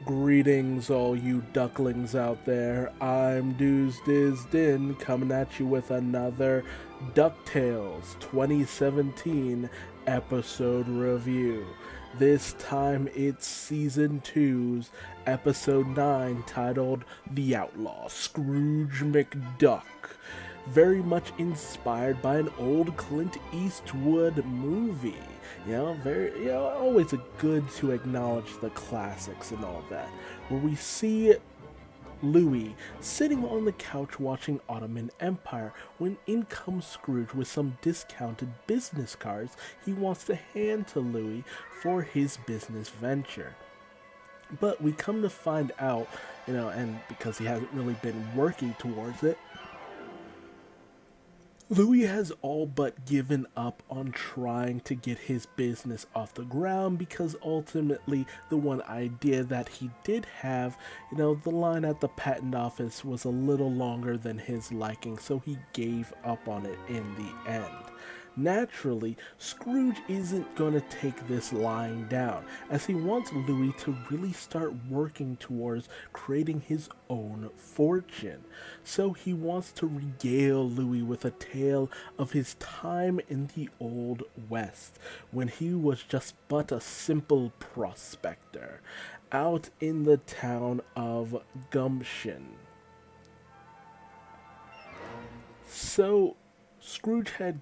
Greetings, all you ducklings out there. I'm Duuz-Diz-Din coming at you with another DuckTales 2017 episode review. This time it's Season 2's Episode 9 titled The Outlaw, Scrooge McDuck. Very much inspired by an old Clint Eastwood movie. Always a good to acknowledge the classics and all that. Where we see Louis sitting on the couch watching Ottoman Empire when in comes Scrooge with some discounted business cards he wants to hand to Louis for his business venture. But we come to find out, and because he hasn't really been working towards it, Louis has all but given up on trying to get his business off the ground because ultimately the one idea that he did have, the line at the patent office was a little longer than his liking, so he gave up on it in the end. Naturally, Scrooge isn't going to take this lying down, as he wants Louis to really start working towards creating his own fortune. So he wants to regale Louis with a tale of his time in the Old West, when he was just but a simple prospector, out in the town of Gumption. So, Scrooge had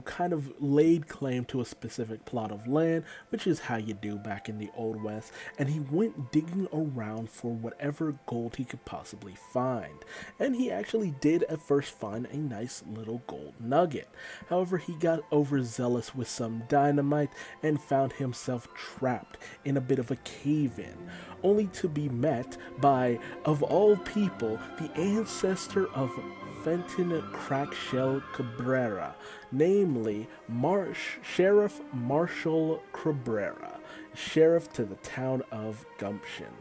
kind of laid claim to a specific plot of land, which is how you do back in the Old West, and he went digging around for whatever gold he could possibly find. And he actually did at first find a nice little gold nugget. However, he got overzealous with some dynamite and found himself trapped in a bit of a cave-in, only to be met by, of all people, the ancestor of Fenton Crackshell Cabrera, namely Sheriff Marshall Cabrera, sheriff to the town of Gumption.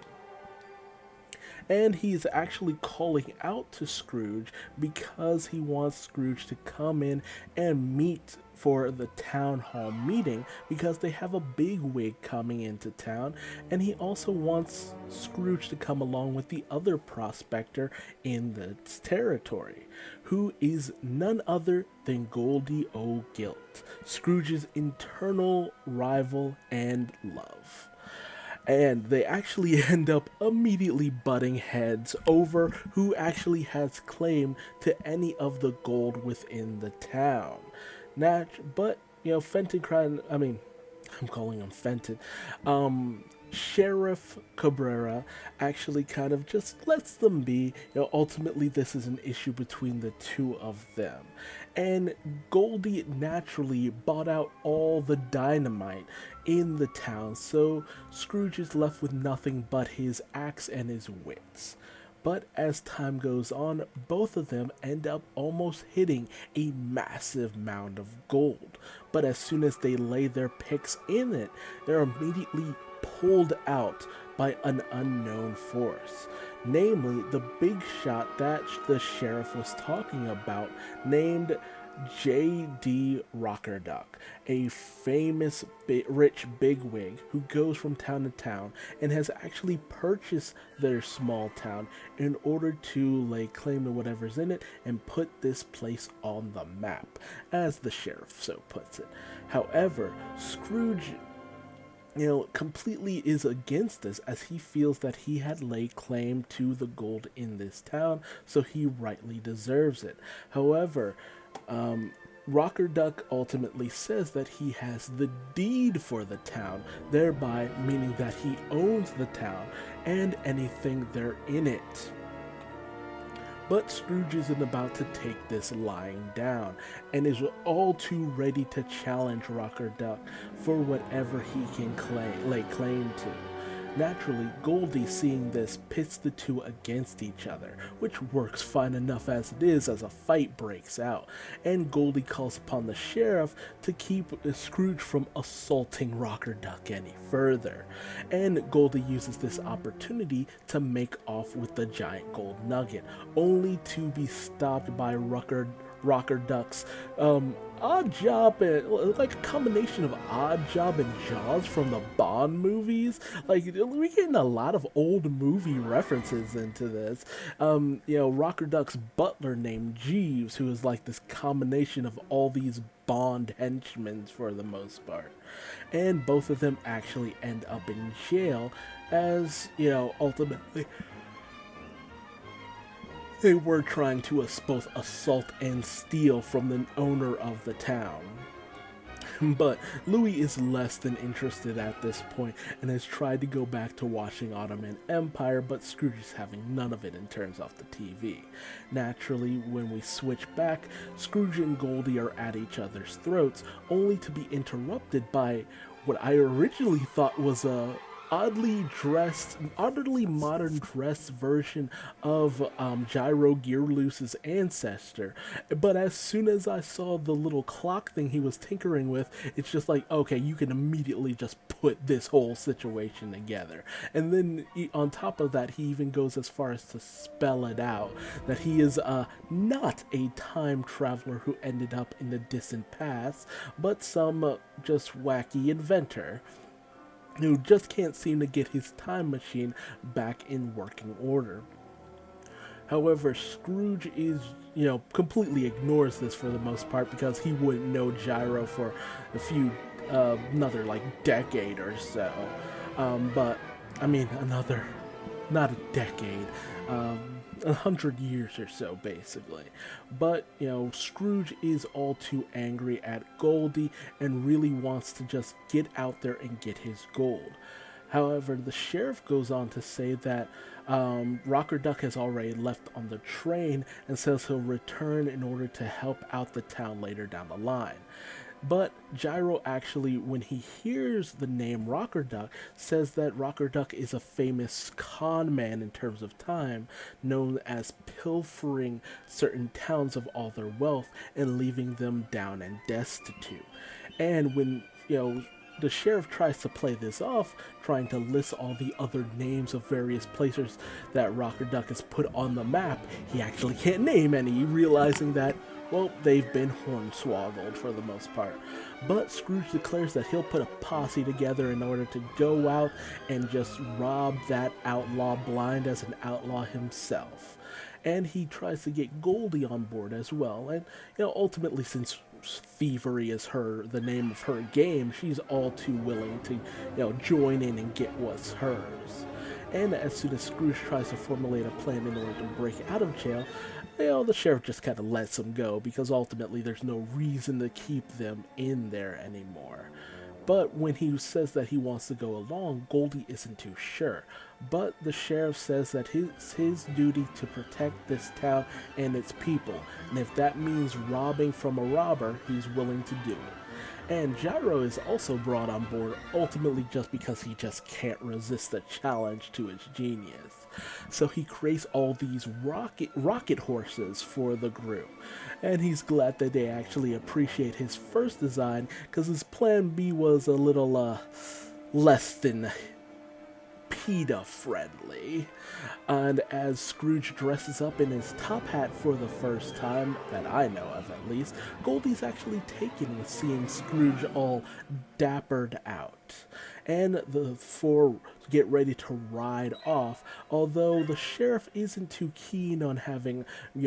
And he's actually calling out to Scrooge because he wants Scrooge to come in and meet for the town hall meeting because they have a big wig coming into town, and he also wants Scrooge to come along with the other prospector in the territory, who is none other than Goldie O'Gilt, Scrooge's internal rival and love. And they actually end up immediately butting heads over who actually has claim to any of the gold within the town. But Fenton I'm calling him Fenton. Sheriff Cabrera actually kind of just lets them be. Ultimately this is an issue between the two of them. And Goldie naturally bought out all the dynamite in the town, so Scrooge is left with nothing but his axe and his wits. But as time goes on, both of them end up almost hitting a massive mound of gold. But as soon as they lay their picks in it, they're immediately pulled out by an unknown force. Namely, the big shot that the sheriff was talking about, named J.D. Rockerduck, a famous rich bigwig who goes from town to town and has actually purchased their small town in order to lay claim to whatever's in it and put this place on the map, as the sheriff so puts it. However, Scrooge completely is against this, as he feels that he had laid claim to the gold in this town, so he rightly deserves it. However, Rockerduck ultimately says that he has the deed for the town, thereby meaning that he owns the town and anything there in it. But Scrooge isn't about to take this lying down, and is all too ready to challenge Rockerduck for whatever he can lay claim to. Naturally, Goldie, seeing this, pits the two against each other, which works fine enough as it is as a fight breaks out, and Goldie calls upon the sheriff to keep Scrooge from assaulting Rockerduck any further. And Goldie uses this opportunity to make off with the giant gold nugget, only to be stopped by Rocker Duck's Odd Job, and like a combination of Odd Job and Jaws from the Bond movies. Like we're getting a lot of old movie references into this. Rocker Duck's butler named Jeeves, who is like this combination of all these Bond henchmen for the most part. And both of them actually end up in jail as, ultimately they were trying to both assault and steal from the owner of the town. But Louis is less than interested at this point and has tried to go back to watching Ottoman Empire, but Scrooge is having none of it and turns off the TV. Naturally, when we switch back, Scrooge and Goldie are at each other's throats, only to be interrupted by what I originally thought was a oddly modern dressed version of Gyro Gearloose's ancestor. But as soon as I saw the little clock thing he was tinkering with, it's just like, okay, you can immediately just put this whole situation together. And then on top of that, he even goes as far as to spell it out, that he is not a time traveler who ended up in the distant past, but some just wacky inventor who just can't seem to get his time machine back in working order. However, Scrooge completely ignores this for the most part because he wouldn't know Gyro for another like decade or so. Not a decade, 100 years or so, basically. But, Scrooge is all too angry at Goldie and really wants to just get out there and get his gold. However, the sheriff goes on to say that Rocker Duck has already left on the train and says he'll return in order to help out the town later down the line. But Gyro actually, when he hears the name Rocker Duck, says that Rocker Duck is a famous con man in terms of time, known as pilfering certain towns of all their wealth and leaving them down and destitute. And when, the sheriff tries to play this off, trying to list all the other names of various places that Rocker Duck has put on the map, he actually can't name any, realizing that, well, they've been hornswoggled for the most part. But Scrooge declares that he'll put a posse together in order to go out and just rob that outlaw blind as an outlaw himself. And he tries to get Goldie on board as well. And, ultimately, since thievery is the name of her game, she's all too willing to, join in and get what's hers. And as soon as Scrooge tries to formulate a plan in order to break out of jail, the sheriff just kind of lets them go because ultimately there's no reason to keep them in there anymore. But when he says that he wants to go along, Goldie isn't too sure. But the sheriff says that it's his duty to protect this town and its people, and if that means robbing from a robber, he's willing to do it. And Gyro is also brought on board, ultimately just because he just can't resist the challenge to his genius. So he creates all these rocket horses for the group. And he's glad that they actually appreciate his first design, because his plan B was a little less than PETA friendly. And as Scrooge dresses up in his top hat for the first time, that I know of at least, Goldie's actually taken with seeing Scrooge all dappered out. And the four get ready to ride off, although the sheriff isn't too keen on having,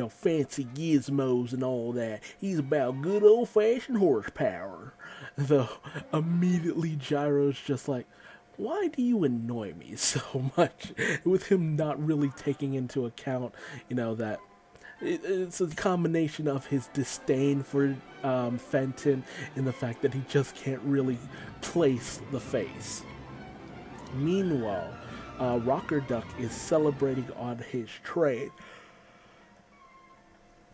fancy gizmos and all that. He's about good old-fashioned horsepower. Though immediately Gyro's just like, why do you annoy me so much? With him not really taking into account, that it's a combination of his disdain for Fenton and the fact that he just can't really place the face. Meanwhile, Rocker Duck is celebrating on his train,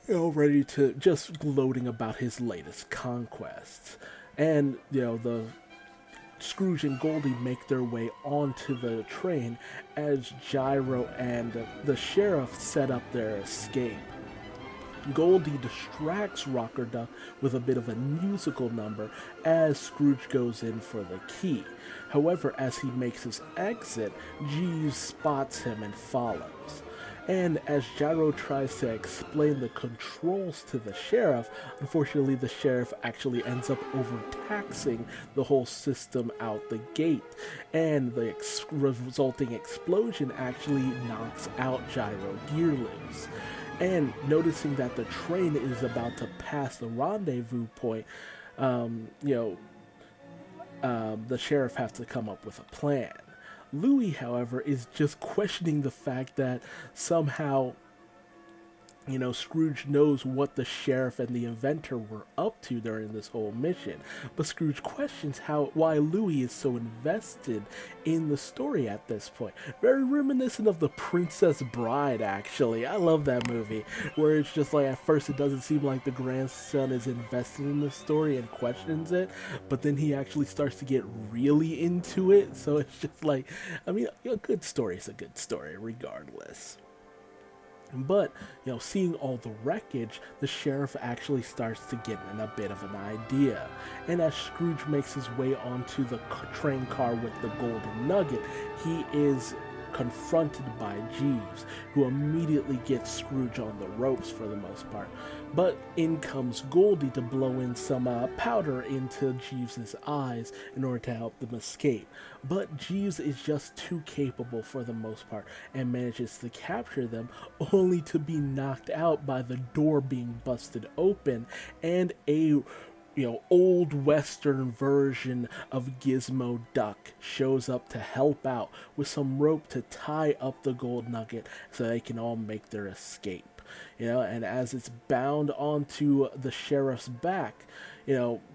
ready to just gloating about his latest conquests. And, the Scrooge and Goldie make their way onto the train as Gyro and the sheriff set up their escape. Goldie distracts Rocker Duck with a bit of a musical number as Scrooge goes in for the key. However, as he makes his exit, Jeeves spots him and follows. And as Gyro tries to explain the controls to the sheriff, unfortunately the sheriff actually ends up overtaxing the whole system out the gate, and the resulting explosion actually knocks out Gyro gear loose. And noticing that the train is about to pass the rendezvous point, you know, the sheriff has to come up with a plan. Louis, however, is just questioning the fact that somehow, Scrooge knows what the sheriff and the inventor were up to during this whole mission. But Scrooge questions why Louis is so invested in the story at this point. Very reminiscent of The Princess Bride, actually. I love that movie, where it's just like, at first it doesn't seem like the grandson is invested in the story and questions it, but then he actually starts to get really into it. So it's just like, a good story is a good story regardless. But, seeing all the wreckage, the sheriff actually starts to get in a bit of an idea. And as Scrooge makes his way onto the train car with the golden nugget, he is confronted by Jeeves, who immediately gets Scrooge on the ropes for the most part. But in comes Goldie to blow in some powder into Jeeves' eyes in order to help them escape. But Jeeves is just too capable for the most part and manages to capture them, only to be knocked out by the door being busted open and a old western version of Gizmo Duck shows up to help out with some rope to tie up the gold nugget so they can all make their escape. And as it's bound onto the sheriff's back,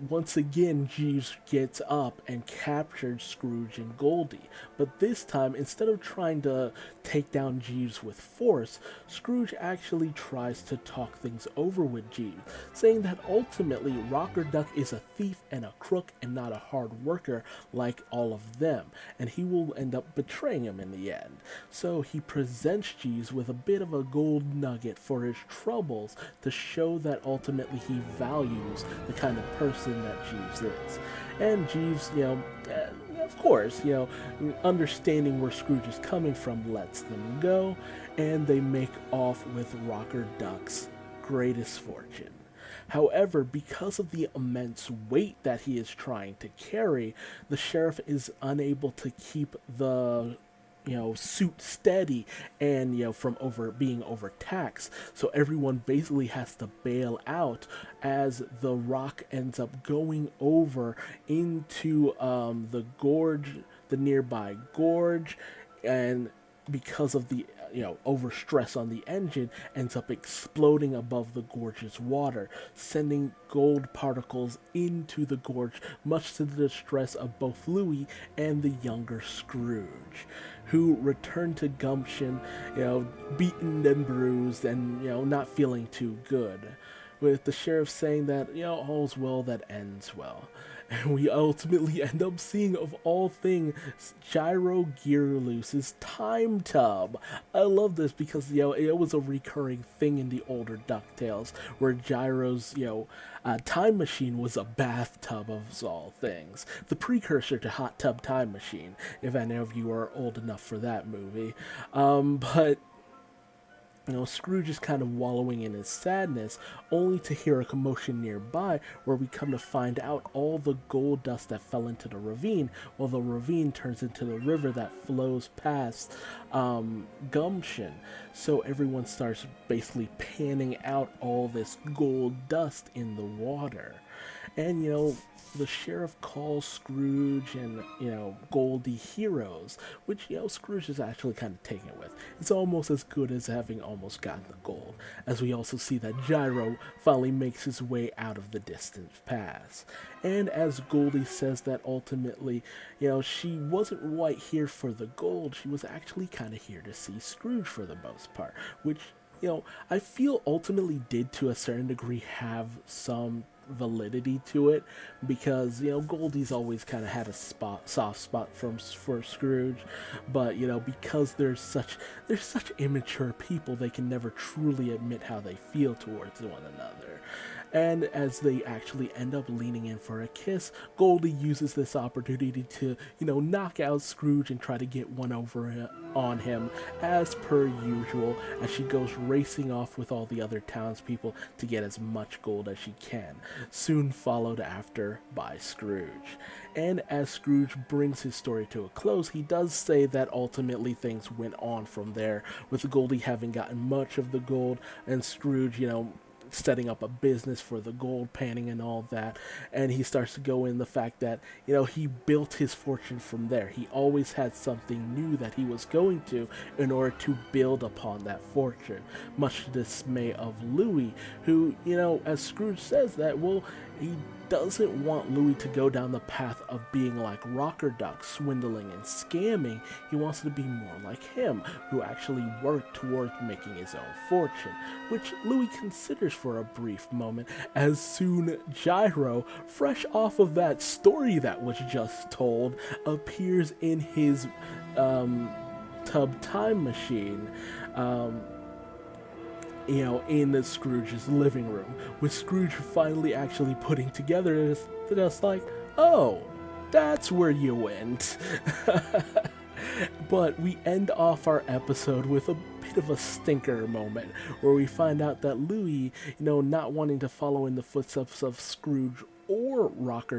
once again Jeeves gets up and captures Scrooge and Goldie. But this time, instead of trying to take down Jeeves with force, Scrooge actually tries to talk things over with Jeeves, saying that ultimately Rocker Duck is a thief and a crook and not a hard worker like all of them, and he will end up betraying him in the end. So he presents Jeeves with a bit of a gold nugget for his troubles to show that ultimately he values the kind of person that Jeeves is. And Jeeves, of course, understanding where Scrooge is coming from, lets them go, and they make off with Rocker Duck's greatest fortune. However, because of the immense weight that he is trying to carry, the sheriff is unable to keep the suit steady and from being overtaxed, so everyone basically has to bail out as the rock ends up going over into the nearby gorge, and because of the overstress on the engine, ends up exploding above the gorge's water, sending gold particles into the gorge, much to the distress of both Louis and the younger Scrooge, who return to Gumption, beaten and bruised and, not feeling too good, with the sheriff saying that, all's well that ends well. And we ultimately end up seeing, of all things, Gyro Gearloose's time tub. I love this because, it was a recurring thing in the older DuckTales, where Gyro's, time machine was a bathtub of all things. The precursor to Hot Tub Time Machine, if any of you are old enough for that movie. But Scrooge is kind of wallowing in his sadness, only to hear a commotion nearby, where we come to find out all the gold dust that fell into the ravine, while the ravine turns into the river that flows past Gumption. So everyone starts basically panning out all this gold dust in the water. And, the sheriff calls Scrooge and, Goldie heroes, which, Scrooge is actually kind of taking it with. It's almost as good as having almost gotten the gold, as we also see that Gyro finally makes his way out of the distant pass. And as Goldie says that ultimately, she wasn't quite here for the gold, she was actually kind of here to see Scrooge for the most part, which, I feel ultimately did to a certain degree have some validity to it, because Goldie's always kind of had a soft spot for Scrooge, but because they're such immature people, they can never truly admit how they feel towards one another. And as they actually end up leaning in for a kiss, Goldie uses this opportunity to, knock out Scrooge and try to get one over on him, as per usual, as she goes racing off with all the other townspeople to get as much gold as she can, soon followed after by Scrooge. And as Scrooge brings his story to a close, he does say that ultimately things went on from there, with Goldie having gotten much of the gold, and Scrooge, setting up a business for the gold panning and all that. And he starts to go in the fact that, he built his fortune from there. He always had something new that he was going to in order to build upon that fortune, much to the dismay of Louis, who, as Scrooge says that, well, he doesn't want Louis to go down the path of being like Duck, swindling and scamming. He wants to be more like him, who actually worked towards making his own fortune, which Louis considers for a brief moment, as soon Gyro, fresh off of that story that was just told, appears in his tub time machine. In the Scrooge's living room, with Scrooge finally actually putting together just like, oh, that's where you went. But we end off our episode with a bit of a stinker moment, where we find out that Louis, not wanting to follow in the footsteps of Scrooge or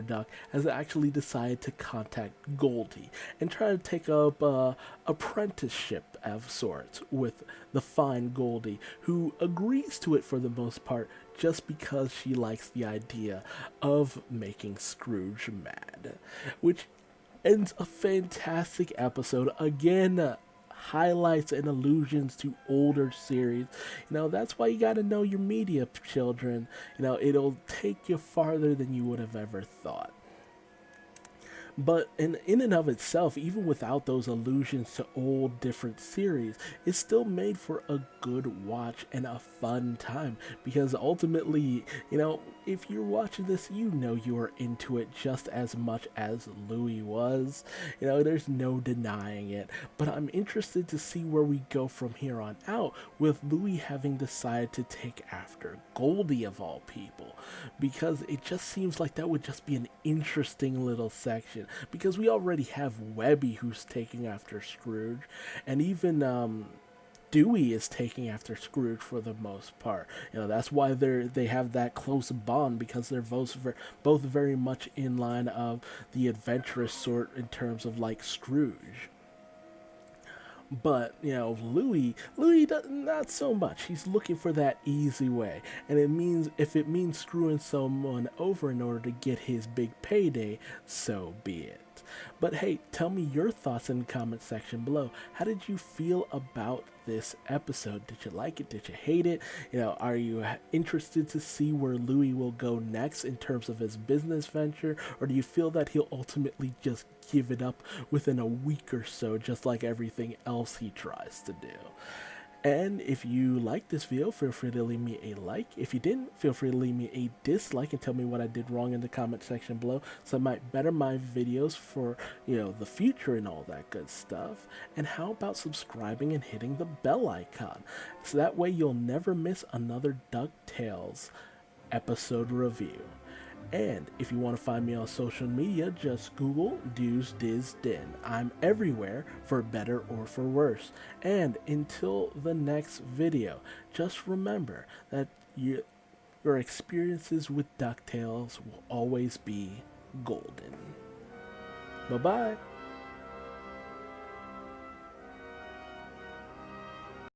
Duck, has actually decided to contact Goldie and try to take up a apprenticeship of sorts with the fine Goldie, who agrees to it for the most part, just because she likes the idea of making Scrooge mad, which ends a fantastic episode. Again, highlights and allusions to older series. That's why you gotta know your media, children. It'll take you farther than you would have ever thought. But in and of itself, even without those allusions to old different series, it's still made for a good watch and a fun time, because ultimately, if you're watching this, you are into it just as much as Louis was. There's no denying it. But I'm interested to see where we go from here on out, with Louis having decided to take after Goldie of all people, because it just seems like that would just be an interesting little section. Because we already have Webby, who's taking after Scrooge, and even Dewey is taking after Scrooge for the most part. That's why they have that close bond, because they're both very much in line of the adventurous sort in terms of like Scrooge. But, Louis not so much. He's looking for that easy way. And if it means screwing someone over in order to get his big payday, so be it. But hey, tell me your thoughts in the comment section below. How did you feel about this episode? Did you like it? Did you hate it? Are you interested to see where Louis will go next in terms of his business venture? Or do you feel that he'll ultimately just give it up within a week or so, just like everything else he tries to do? And if you liked this video, feel free to leave me a like. If you didn't, feel free to leave me a dislike and tell me what I did wrong in the comment section below, so I might better my videos for, the future and all that good stuff. And how about subscribing and hitting the bell icon, so that way you'll never miss another DuckTales episode review. And if you want to find me on social media, just Google Duuz-Diz-Din. I'm everywhere, for better or for worse. And until the next video, just remember that your experiences with DuckTales will always be golden. Bye-bye.